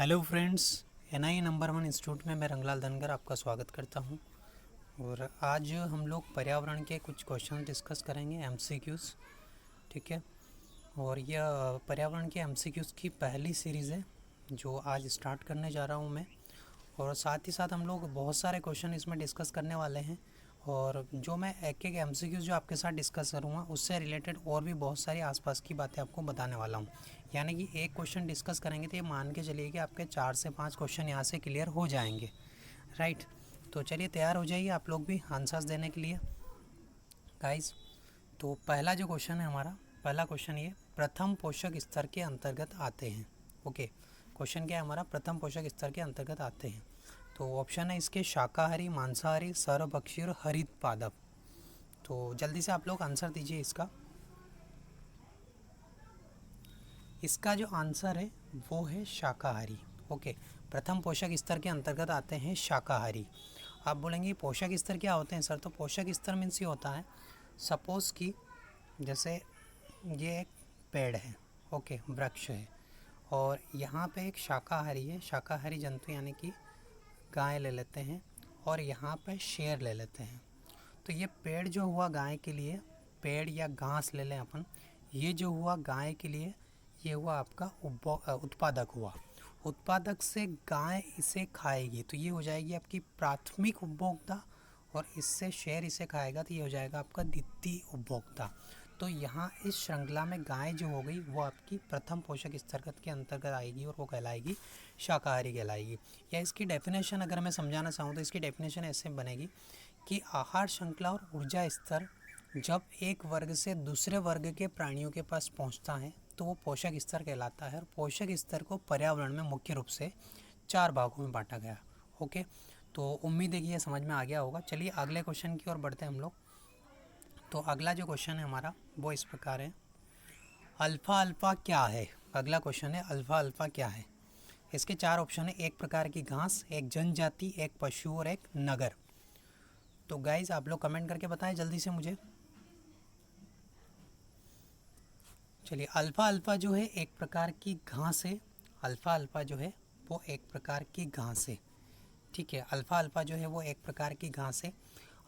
Hello friends, NI number 1 institute में मैं रंगलाल धनगर आपका स्वागत करता हूं। और आज हम लोग पर्यावरण के कुछ क्वेश्चन डिस्कस करेंगे, एमसीक्यूज़। ठीक है। और यह पर्यावरण के एमसीक्यूज़ की पहली सीरीज़ है जो आज स्टार्ट करने जा रहा हूं मैं। और साथ ही साथ हम लोग बहुत सारे क्वेश्चन इसमें डिस्कस करने वाले हैं। और जो मैं एक एक एमसीक्यूज़ जो आपके साथ डिस्कस करूँगा उससे रिलेटेड और भी बहुत सारी आसपास की बातें आपको बताने वाला हूँ। यानी कि एक क्वेश्चन डिस्कस करेंगे तो ये मान के चलिए कि आपके 4 से 5 क्वेश्चन यहाँ से क्लियर हो जाएंगे। राइट। तो चलिए तैयार हो जाइए आप लोग भी आंसर्स देने के लिए गाइस। तो पहला जो क्वेश्चन है हमारा, पहला क्वेश्चन ये प्रथम पोषक स्तर के अंतर्गत आते हैं। ओके, क्वेश्चन क्या है हमारा, प्रथम पोषक स्तर के अंतर्गत आते हैं। तो ऑप्शन है इसके शाकाहारी, मांसाहारी, सर्वभक्षी और हरित पादप। तो जल्दी से आप लोग आंसर दीजिए इसका। इसका जो आंसर है वो है शाकाहारी। ओके, प्रथम पोषक स्तर के अंतर्गत आते हैं शाकाहारी। आप बोलेंगे पोषक स्तर क्या होते हैं सर? तो पोषक स्तर मीन्स ये होता है, सपोज़ कि जैसे ये एक पेड़ है, ओके, वृक्ष है, और यहाँ पे एक शाकाहारी है, शाकाहारी जंतु यानी कि गाय ले लेते हैं, और यहाँ पे शेर ले लेते हैं। तो ये पेड़ जो हुआ गाय के लिए, पेड़ या घास ले लें अपन, ये जो हुआ गाय के लिए, ये हुआ आपका उत्पादक हुआ। उत्पादक से गाय इसे खाएगी तो ये हो जाएगी आपकी प्राथमिक उपभोक्ता, और इससे शेर इसे खाएगा तो ये हो जाएगा आपका द्वितीय उपभोक्ता। तो यहाँ इस श्रृंखला में गाय जो हो गई वो आपकी प्रथम पोषक स्तर के अंतर्गत आएगी और वो कहलाएगी शाकाहारी कहलाएगी। या इसकी डेफिनेशन अगर मैं समझाना चाहूँ तो इसकी डेफिनेशन ऐसे बनेगी कि आहार श्रृंखला और ऊर्जा स्तर जब एक वर्ग से दूसरे वर्ग के प्राणियों के पास पहुंचता है तो वो पोषक स्तर कहलाता है। और पोषक स्तर को पर्यावरण में मुख्य रूप से 4 भागों में बांटा गया। ओके, तो उम्मीद है कि ये समझ में आ गया होगा। चलिए अगले क्वेश्चन की ओर बढ़ते हैं हम लोग। तो अगला जो क्वेश्चन है हमारा वो इस प्रकार है, अल्फ़ा अल्फ़ा क्या है? अगला क्वेश्चन है अल्फ़ा अल्फ़ा क्या है? इसके 4 ऑप्शन है, एक प्रकार की घास, एक जनजाति, एक पशु और एक नगर। तो गाइज आप लोग कमेंट करके बताएं जल्दी से मुझे। चलिए, अल्फ़ा अल्फ़ा जो है एक प्रकार की घास है। अल्फ़ा अल्फ़ा जो है वो एक प्रकार की घास है। ठीक है, अल्फ़ा अल्फ़ा जो है वो एक प्रकार की घास है।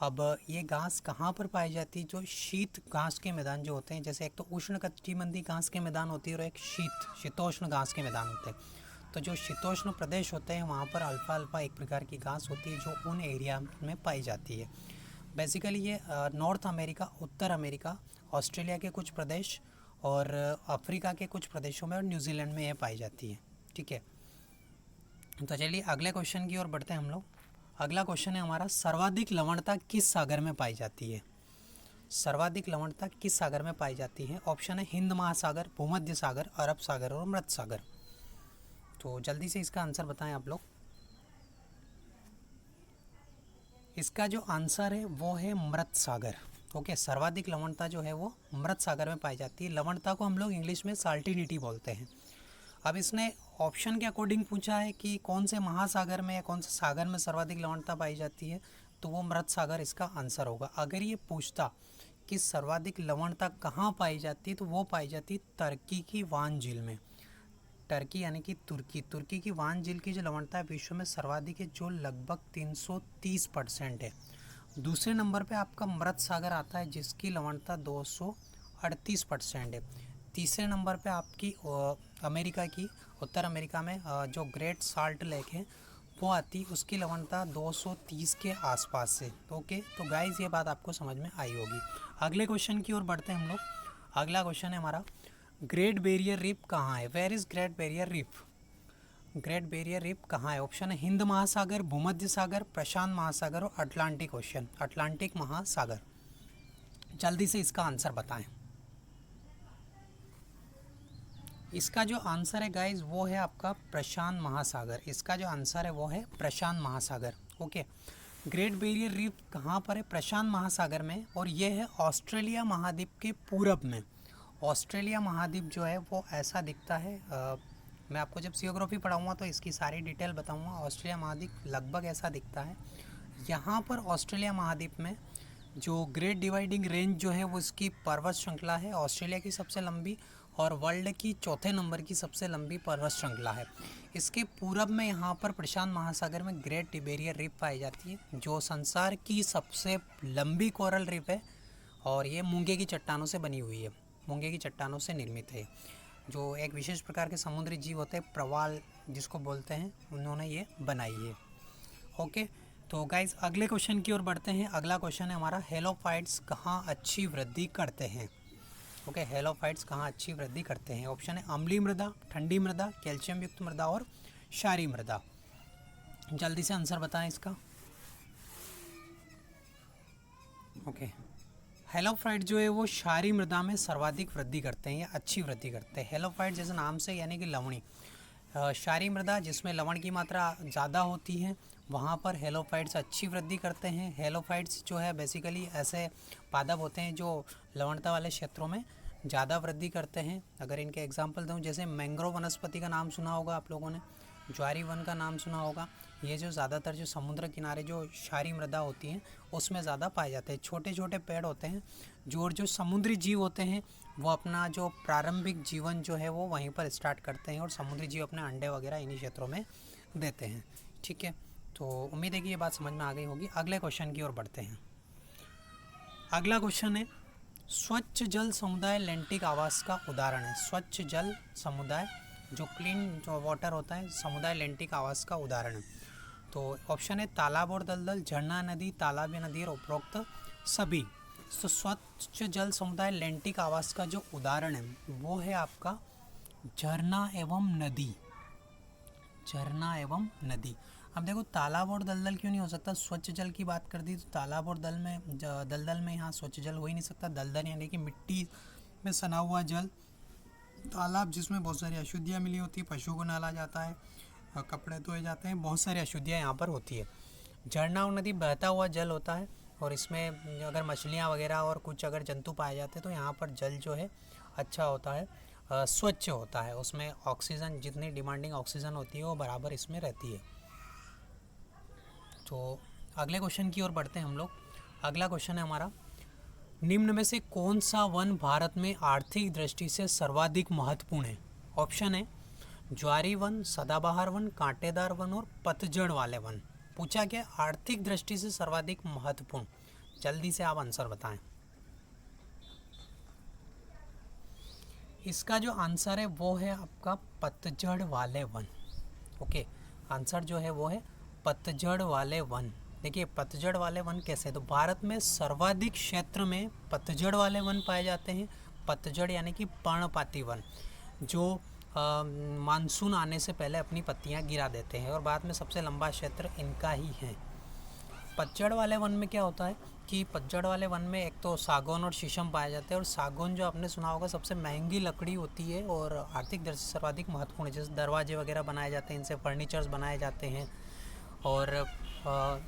अब ये घास कहाँ पर पाई जाती है? जो शीत घास के मैदान जो होते हैं, जैसे एक तो उष्ण कटिबंधीय घास के मैदान होती है और एक शीतोष्ण घास के मैदान होते हैं। तो जो शीतोष्ण प्रदेश होते हैं वहाँ पर अल्फ़ा अल्फ़ा एक प्रकार की घास होती है जो उन एरिया में पाई जाती है। बेसिकली ये नॉर्थ अमेरिका, उत्तर अमेरिका, ऑस्ट्रेलिया के कुछ प्रदेश और अफ्रीका के कुछ प्रदेशों में और न्यूजीलैंड में यह पाई जाती है। ठीक है, तो चलिए अगले क्वेश्चन की ओर बढ़ते हैं हम लोग। अगला क्वेश्चन है हमारा, सर्वाधिक लवणता किस सागर में पाई जाती है? सर्वाधिक लवणता किस सागर में पाई जाती है? ऑप्शन है हिंद महासागर, भूमध्य सागर, अरब सागर और मृत सागर। तो जल्दी से इसका आंसर बताएं आप लोग। इसका जो आंसर है वो है मृत सागर। ओके, सर्वाधिक लवणता जो है वो मृत सागर में पाई जाती है। लवणता को हम लोग इंग्लिश में साल्टिनिटी बोलते हैं। अब इसने ऑप्शन के अकॉर्डिंग पूछा है कि कौन से महासागर में या कौन से सागर में सर्वाधिक लवणता पाई जाती है, तो वो मृत सागर इसका आंसर होगा। अगर ये पूछता कि सर्वाधिक लवणता कहाँ पाई जाती है तो वो पाई जाती है तुर्की की वान झील में। टर्की यानी कि तुर्की की वान झील की जो लवणता है विश्व में सर्वाधिक है, जो लगभग 330% है। दूसरे नंबर पे आपका मृत सागर आता है जिसकी लवणता 238% है। तीसरे नंबर पे आपकी अमेरिका की, उत्तर अमेरिका में जो ग्रेट साल्ट लेक है वो आती, उसकी लवणता 230 के आसपास है। ओके, तो गाइज ये बात आपको समझ में आई होगी। अगले क्वेश्चन की ओर बढ़ते हैं हम लोग। अगला क्वेश्चन है हमारा, ग्रेट बैरियर रीफ कहाँ है? Where is great barrier reef? Great barrier reef कहाँ है? ऑप्शन है हिंद महासागर, भूमध्य सागर, प्रशांत महासागर और अटलांटिक ओशन, अटलांटिक महासागर। जल्दी से इसका आंसर बताएं। इसका जो आंसर है गाइज वो है आपका प्रशांत महासागर। इसका जो आंसर है वो है प्रशांत महासागर। ओके, ग्रेट बैरियर रीफ कहाँ पर है? प्रशांत महासागर में, और ये है ऑस्ट्रेलिया महाद्वीप के पूरब में। ऑस्ट्रेलिया महाद्वीप जो है वो ऐसा दिखता है, मैं आपको जब जियोग्राफी पढ़ाऊँगा तो इसकी सारी डिटेल बताऊँगा। ऑस्ट्रेलिया महाद्वीप लगभग ऐसा दिखता है। यहाँ पर ऑस्ट्रेलिया महाद्वीप में जो ग्रेट डिवाइडिंग रेंज जो है वो इसकी पर्वत श्रृंखला है, ऑस्ट्रेलिया की सबसे लंबी, और वर्ल्ड की चौथे नंबर की सबसे लंबी पर्वत श्रृंखला है। इसके पूरब में यहाँ पर प्रशांत महासागर में ग्रेट टिबेरियर रीफ पाई जाती है, जो संसार की सबसे लंबी कोरल रीफ है और ये मूंगे की चट्टानों से बनी हुई है, मूंगे की चट्टानों से निर्मित है। जो एक विशेष प्रकार के समुद्री जीव होते हैं, प्रवाल जिसको बोलते हैं, उन्होंने ये बनाई है। ओके, तो गाइज अगले क्वेश्चन की ओर बढ़ते हैं। अगला क्वेश्चन है हमारा, हेलोफाइट्स कहाँ अच्छी वृद्धि करते हैं। ओके, हेलोफाइट्स कहाँ अच्छी वृद्धि करते हैं। ऑप्शन है अम्लीय मृदा, ठंडी मृदा, कैल्शियम युक्त मृदा और क्षारीय मृदा। जल्दी से आंसर बताएं इसका। ओके, हेलोफाइट जो है वो क्षारीय मृदा में सर्वाधिक वृद्धि करते हैं या अच्छी वृद्धि करते हैं। हेलोफाइट जैसे नाम से यानी कि लवणी, क्षारीय मृदा जिसमें लवण की मात्रा ज़्यादा होती है, वहाँ पर हेलोफाइट्स अच्छी वृद्धि करते हैं। हेलोफाइट्स जो है बेसिकली ऐसे पादप होते हैं जो लवणता वाले क्षेत्रों में ज़्यादा वृद्धि करते हैं। अगर इनके एग्जांपल दूँ, जैसे मैंग्रोव वनस्पति का नाम सुना होगा आप लोगों ने, ज्वारी वन का नाम सुना होगा। ये जो ज़्यादातर जो समुद्र किनारे जो क्षारीय मृदा होती हैं उसमें ज़्यादा पाए जाते हैं। छोटे छोटे पेड़ होते हैं जो समुद्री जीव होते हैं वो अपना जो प्रारंभिक जीवन जो है वो वहीं पर स्टार्ट करते हैं और समुद्री जीव अपने अंडे वगैरह इन्हीं क्षेत्रों में देते हैं। ठीक है, तो उम्मीद है कि ये बात समझ में आ गई होगी। अगले क्वेश्चन की ओर बढ़ते हैं। अगला क्वेश्चन है, स्वच्छ जल समुदाय लेंटिक आवास का उदाहरण है। स्वच्छ जल समुदाय जो क्लीन जो वाटर होता है, समुदाय लेंटिक आवास का उदाहरण है। तो ऑप्शन है तालाब और दलदल, झरना, नदी, तालाब या नदी और उपरोक्त सभी। तो स्वच्छ जल समुदाय लेंटिक आवास का जो उदाहरण है वो है आपका झरना एवं नदी, झरना एवं नदी। अब देखो, तालाब और दलदल क्यों नहीं हो सकता। स्वच्छ जल की बात कर दी तो तालाब और दलदल में यहाँ स्वच्छ जल हो ही नहीं सकता। दलदल यानी कि मिट्टी में सना हुआ जल, तालाब जिसमें बहुत सारी अशुद्धियाँ मिली होती है, पशुओं को नहलाया जाता है, कपड़े धोए जाते हैं, बहुत सारी अशुद्धियाँ यहाँ पर होती है। झरना और नदी बहता हुआ जल होता है और इसमें अगर मछलियाँ वगैरह और कुछ अगर जंतु पाए जाते हैं तो यहाँ पर जल जो है अच्छा होता है, स्वच्छ होता है। उसमें ऑक्सीजन, जितनी डिमांडिंग ऑक्सीजन होती है वो बराबर इसमें रहती है। तो अगले क्वेश्चन की ओर बढ़ते हैं हम लोग। अगला क्वेश्चन है हमारा, निम्न में से कौन सा वन भारत में आर्थिक दृष्टि से सर्वाधिक महत्वपूर्ण है। ऑप्शन है ज्वारी वन, सदाबहार वन, कांटेदार वन और पतझड़ वाले वन। पूछा गया आर्थिक दृष्टि से सर्वाधिक महत्वपूर्ण। जल्दी से आप आंसर बताएं। इसका जो आंसर है वो है आपका पतझड़ वाले वन। ओके, आंसर जो है वो है पतझड़ वाले वन। देखिए पतझड़ वाले वन कैसे, तो भारत में सर्वाधिक क्षेत्र में पतझड़ वाले वन पाए जाते हैं। पतझड़ यानी कि पर्णपाती वन, जो मानसून आने से पहले अपनी पत्तियां गिरा देते हैं और बाद में सबसे लंबा क्षेत्र इनका ही है। पतझड़ वाले वन में क्या होता है कि पतझड़ वाले वन में एक तो सागौन और शीशम पाए जाते हैं, और सागौन जो आपने सुना होगा सबसे महंगी लकड़ी होती है और आर्थिक दृष्टि से सर्वाधिक महत्वपूर्ण है। जैसे दरवाजे वगैरह बनाए जाते हैं, इनसे फर्नीचर्स बनाए जाते हैं। और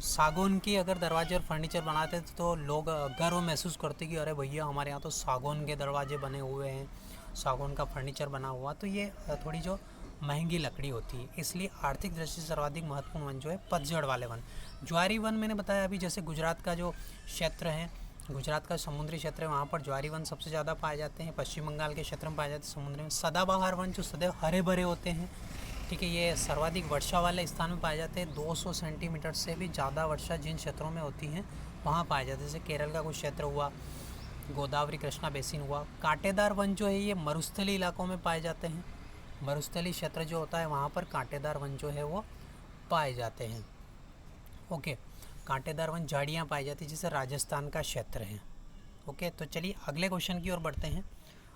सागौन की अगर दरवाजे और फर्नीचर बनाते हैं तो लोग गर्व महसूस करते कि अरे भैया हमारे यहाँ तो सागौन के दरवाजे बने हुए हैं, सागौन का फर्नीचर बना हुआ। तो ये थोड़ी जो महंगी लकड़ी होती है, इसलिए आर्थिक दृष्टि से सर्वाधिक महत्वपूर्ण वन जो है पतझड़ वाले वन। ज्वारी वन मैंने बताया अभी, जैसे गुजरात का जो क्षेत्र है, गुजरात का समुद्री क्षेत्र है, वहाँ पर ज्वारी वन सबसे ज़्यादा पाए जाते हैं। पश्चिम बंगाल के क्षेत्र में पाए जाते हैं समुद्र में। सदाबहार वन जो सदैव हरे भरे होते हैं, ठीक है, ये सर्वाधिक वर्षा वाले स्थान में पाए जाते हैं। 200 सेंटीमीटर से भी ज़्यादा वर्षा जिन क्षेत्रों में होती है वहाँ पाए जाते हैं। जैसे केरल का कुछ क्षेत्र हुआ, गोदावरी कृष्णा बेसिन हुआ। कांटेदार वन जो है ये मरुस्थली इलाकों में पाए जाते हैं। मरुस्थली क्षेत्र जो होता है वहाँ पर कांटेदार वन जो है वो पाए जाते हैं। ओके, कांटेदार वन झाड़ियाँ पाई जाती है, जैसे राजस्थान का क्षेत्र है। ओके, तो चलिए अगले क्वेश्चन की ओर बढ़ते हैं।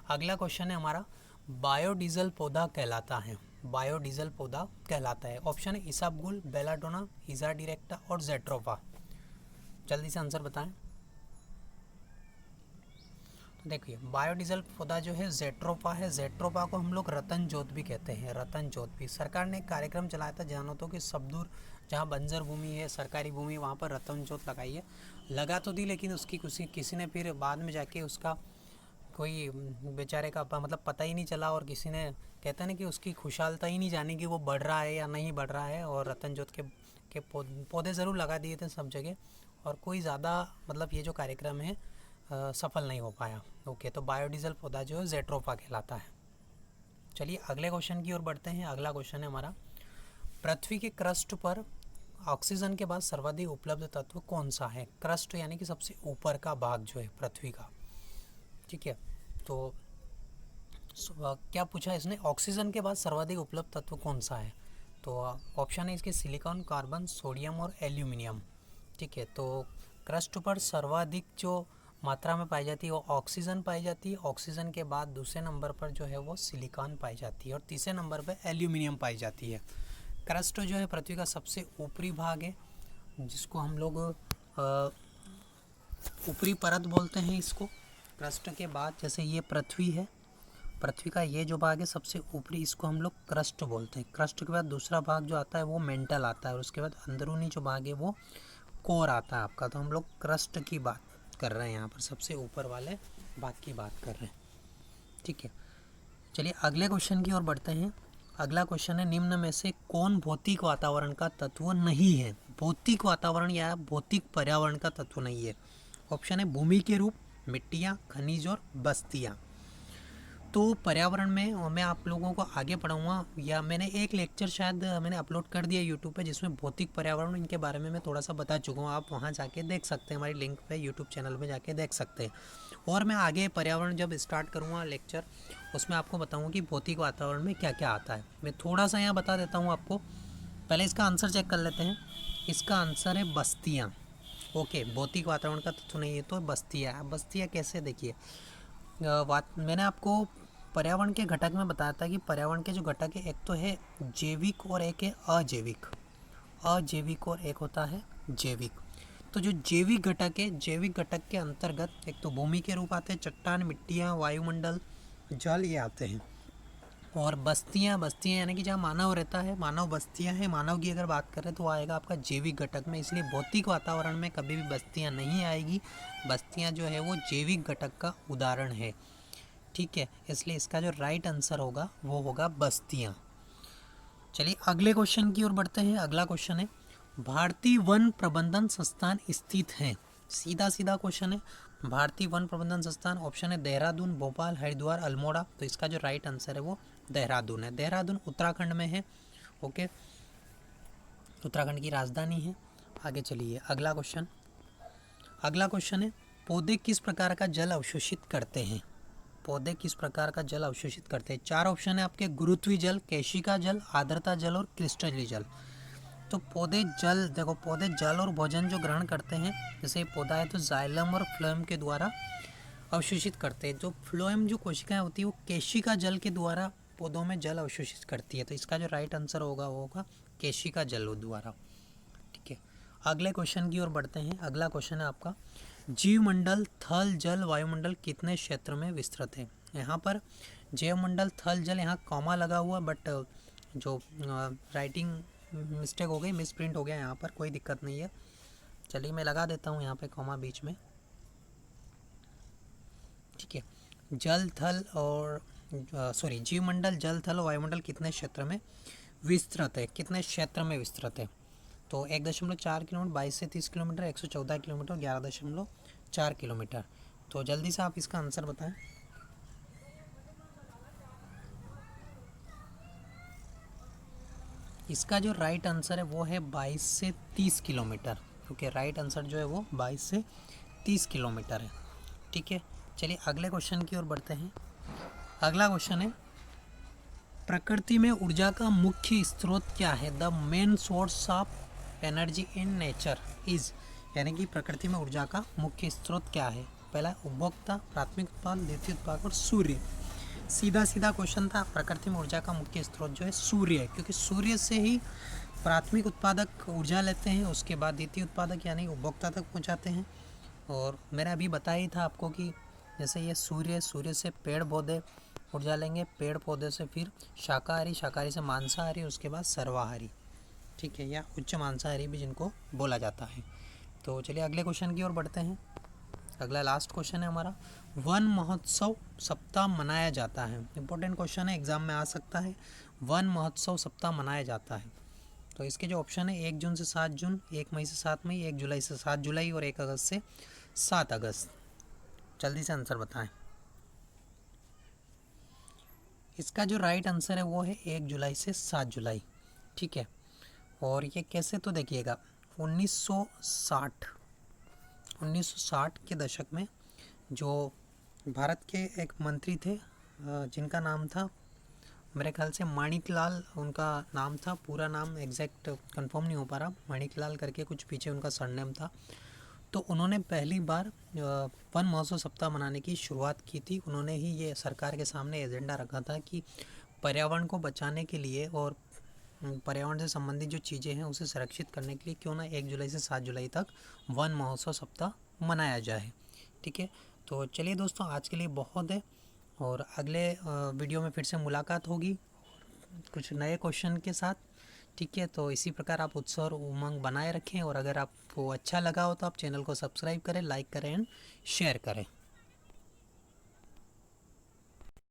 अगला क्वेश्चन है हमारा, बायोडीजल पौधा कहलाता है। बायोडीजल पौधा कहलाता है। ऑप्शन है इसाबगुल, बेलाडोना, इजा डायरेक्टा और जेट्रोफा। जल्दी से आंसर बताएं। तो देखिए बायोडीजल पौधा जो है जेट्रोफा है। जेट्रोफा को हम लोग रतन जोत भी कहते हैं, रतन जोत भी। सरकार ने एक कार्यक्रम चलाया था, जानवरों की सब दूर जहाँ बंजर भूमि है, सरकारी भूमि, वहाँ पर रतन जोत लगाई है। लगा तो दी, लेकिन उसकी किसी ने फिर बाद में जाके उसका कोई बेचारे का मतलब पता ही नहीं चला, और किसी ने कहता है ना कि उसकी खुशहालता ही नहीं जानी कि वो बढ़ रहा है या नहीं बढ़ रहा है। और रतन जोत के पौधे ज़रूर लगा दिए थे सब जगह, और कोई ज़्यादा मतलब ये जो कार्यक्रम है सफल नहीं हो पाया। ओके, तो बायोडीजल पौधा जो है जेट्रोफा कहलाता है। चलिए अगले क्वेश्चन की ओर बढ़ते हैं। अगला क्वेश्चन है हमारा, पृथ्वी के क्रस्ट पर ऑक्सीजन के बाद सर्वाधिक उपलब्ध तत्व कौन सा है? क्रस्ट यानी कि सबसे ऊपर का भाग जो है पृथ्वी का, ठीक है। तो क्या पूछा इसने, ऑक्सीजन के बाद सर्वाधिक उपलब्ध तत्व कौन सा है? तो ऑप्शन है इसके सिलिकॉन, कार्बन, सोडियम और एल्यूमिनियम, ठीक है। तो क्रस्ट पर सर्वाधिक जो मात्रा में पाई जाती है वो ऑक्सीजन पाई जाती है। ऑक्सीजन के बाद दूसरे नंबर पर जो है वो सिलिकॉन पाई जाती है और तीसरे नंबर पर एल्यूमिनियम पाई जाती है। क्रस्ट जो है पृथ्वी का सबसे ऊपरी भाग है, जिसको हम लोग ऊपरी परत बोलते हैं इसको। क्रस्ट के बाद जैसे ये पृथ्वी है, पृथ्वी का ये जो भाग है सबसे ऊपरी, इसको हम लोग क्रस्ट बोलते हैं। क्रस्ट के बाद दूसरा भाग जो आता है वो मेंटल आता है और उसके बाद अंदरूनी जो भाग है वो कोर आता है आपका। तो हम लोग क्रस्ट की बात कर रहे हैं यहाँ पर, सबसे ऊपर वाले भाग की बात कर रहे हैं, ठीक है। चलिए अगले क्वेश्चन की ओर बढ़ते हैं। अगला क्वेश्चन है, निम्न में से कौन भौतिक वातावरण का तत्व नहीं है? भौतिक वातावरण या भौतिक पर्यावरण का तत्व नहीं है। ऑप्शन है भूमि के रूप, मिट्टियाँ, खनिज और बस्तियाँ। तो पर्यावरण में मैं आप लोगों को आगे पढ़ाऊँगा, या मैंने एक लेक्चर शायद मैंने अपलोड कर दिया यूट्यूब पे, जिसमें भौतिक पर्यावरण इनके बारे में मैं थोड़ा सा बता चुका हूँ। आप वहाँ जाके देख सकते हैं, हमारी लिंक पे यूट्यूब चैनल पे जाके देख सकते हैं। और मैं आगे पर्यावरण जब स्टार्ट करूँगा लेक्चर, उसमें आपको बताऊँगा कि भौतिक वातावरण में क्या क्या आता है। मैं थोड़ा सा यहाँ बता देता हूँ आपको। पहले इसका आंसर चेक कर लेते हैं। इसका आंसर है बस्तियाँ। ओके, भौतिक वातावरण का तत्व नहीं है तो बस्तियाँ। बस्तियाँ कैसे, देखिए मैंने आपको पर्यावरण के घटक में बताया था कि पर्यावरण के जो घटक है, एक तो है जैविक और एक है अजैविक। अजैविक और एक होता है जैविक। तो जो जैविक घटक है, जैविक घटक के अंतर्गत एक तो भूमि के रूप आते हैं, चट्टान, मिट्टियाँ, वायुमंडल, जल, ये आते हैं। और बस्तियाँ, बस्तियाँ यानी कि जहाँ मानव रहता है, मानव बस्तियाँ हैं। मानव की अगर बात करें तो आएगा आपका जैविक घटक में। इसलिए भौतिक वातावरण में कभी भी बस्तियाँ नहीं आएगी। बस्तियाँ जो है वो जैविक घटक का उदाहरण है, ठीक है। इसलिए इसका जो राइट आंसर होगा वो होगा बस्तियाँ। चलिए अगले क्वेश्चन की ओर बढ़ते हैं। अगला क्वेश्चन है, भारतीय वन प्रबंधन संस्थान स्थित है? सीधा सीधा क्वेश्चन है, भारतीय वन प्रबंधन संस्थान। ऑप्शन है देहरादून, भोपाल, हरिद्वार, अल्मोड़ा। तो इसका जो राइट आंसर है वो देहरादून है। देहरादून उत्तराखंड में है, ओके, उत्तराखंड की राजधानी है। आगे चलिए अगला क्वेश्चन। अगला क्वेश्चन है, पौधे किस प्रकार का जल अवशोषित करते हैं? पौधे किस प्रकार का जल अवशोषित करते हैं? चार ऑप्शन है आपके, गुरुत्वीय जल, केशिका जल, आर्द्रता जल और क्रिस्टलीय जल। तो पौधे जल, देखो पौधे जल और भोजन जो ग्रहण करते हैं, जैसे पौधा है तो जाइलम और फ्लोएम के द्वारा अवशोषित करते हैं। जो फ्लोएम जो कोशिकाएं होती है वो केशिका जल के द्वारा पौधों में जल अवशोषित करती है। तो इसका जो राइट आंसर होगा वो होगा केशिका जल द्वारा, ठीक है। अगले क्वेश्चन की ओर बढ़ते हैं। अगला क्वेश्चन है आपका, जीवमंडल थल जल वायुमंडल कितने क्षेत्र में विस्तृत है? यहाँ पर जीवमंडल थल जल, यहाँ कॉमा लगा हुआ, बट जो राइटिंग मिस्टेक हो गई, मिस प्रिंट हो गया यहाँ पर, कोई दिक्कत नहीं है। चलिए मैं लगा देता हूँ यहाँ पे कॉमा बीच में, ठीक है। जल थल और सॉरी, जीवमंडल जल थल और वायुमंडल कितने क्षेत्र में विस्तृत है? कितने क्षेत्र में विस्तृत है? तो 1.4 किलोमीटर, 22 से 30 किलोमीटर, 114 किलोमीटर, 11.4 किलोमीटर। तो जल्दी से आप इसका आंसर बताएं। इसका जो राइट आंसर है वो है 22 से 30 किलोमीटर। ओके, राइट आंसर जो है वो 22 से 30 किलोमीटर है, ठीक है। चलिए अगले क्वेश्चन की ओर बढ़ते हैं। अगला क्वेश्चन है, प्रकृति में ऊर्जा का मुख्य स्रोत क्या है? The main source of energy in nature is, यानी कि प्रकृति में ऊर्जा का मुख्य स्रोत क्या है? पहला उपभोक्ता, प्राथमिक उत्पाद, द्वितीय उत्पाद और सूर्य। सीधा सीधा क्वेश्चन था। प्रकृति में ऊर्जा का मुख्य स्रोत जो है सूर्य है, क्योंकि सूर्य से ही प्राथमिक उत्पादक ऊर्जा लेते हैं, उसके बाद द्वितीय उत्पादक यानी उपभोक्ता तक पहुंचाते हैं। और मैंने अभी बताया ही था आपको कि जैसे ये सूर्य, सूर्य से पेड़ पौधे ऊर्जा लेंगे, पेड़ पौधे से फिर शाकाहारी, शाकाहारी से मांसाहारी, उसके बाद सर्वाहारी, ठीक है, या उच्च मांसाहारी भी जिनको बोला जाता है। तो चलिए अगले क्वेश्चन की ओर बढ़ते हैं। अगला लास्ट क्वेश्चन है हमारा, वन महोत्सव सप्ताह मनाया जाता है? इंपॉर्टेंट क्वेश्चन है, एग्जाम में आ सकता है। वन महोत्सव सप्ताह मनाया जाता है, तो इसके जो ऑप्शन है 1 जून से 7 जून, 1 मई से 7 मई, 1 जुलाई से 7 जुलाई और 1 अगस्त से 7 अगस्त। जल्दी से आंसर बताएं। इसका जो राइट आंसर है वो है 1 जुलाई से 7 जुलाई। ठीक है, और ये कैसे, तो देखिएगा 1960 के दशक में जो भारत के एक मंत्री थे जिनका नाम था, मेरे ख्याल से माणिकलाल उनका नाम था, पूरा नाम एग्जैक्ट कंफर्म नहीं हो पा रहा, माणिकलाल करके कुछ पीछे उनका सरनेम था। तो उन्होंने पहली बार वन महोत्सव सप्ताह मनाने की शुरुआत की थी। उन्होंने ही ये सरकार के सामने एजेंडा रखा था कि पर्यावरण को बचाने के लिए और पर्यावरण से संबंधित जो चीज़ें हैं उसे संरक्षित करने के लिए क्यों ना 1 जुलाई से 7 जुलाई तक वन महोत्सव सप्ताह मनाया जाए। ठीक है, तो चलिए दोस्तों, आज के लिए बहुत है और अगले वीडियो में फिर से मुलाकात होगी कुछ नए क्वेश्चन के साथ। ठीक है, तो इसी प्रकार आप उत्साह और उमंग बनाए रखें और अगर आपको अच्छा लगा हो तो आप चैनल को सब्सक्राइब करें, लाइक करें एंड शेयर करें।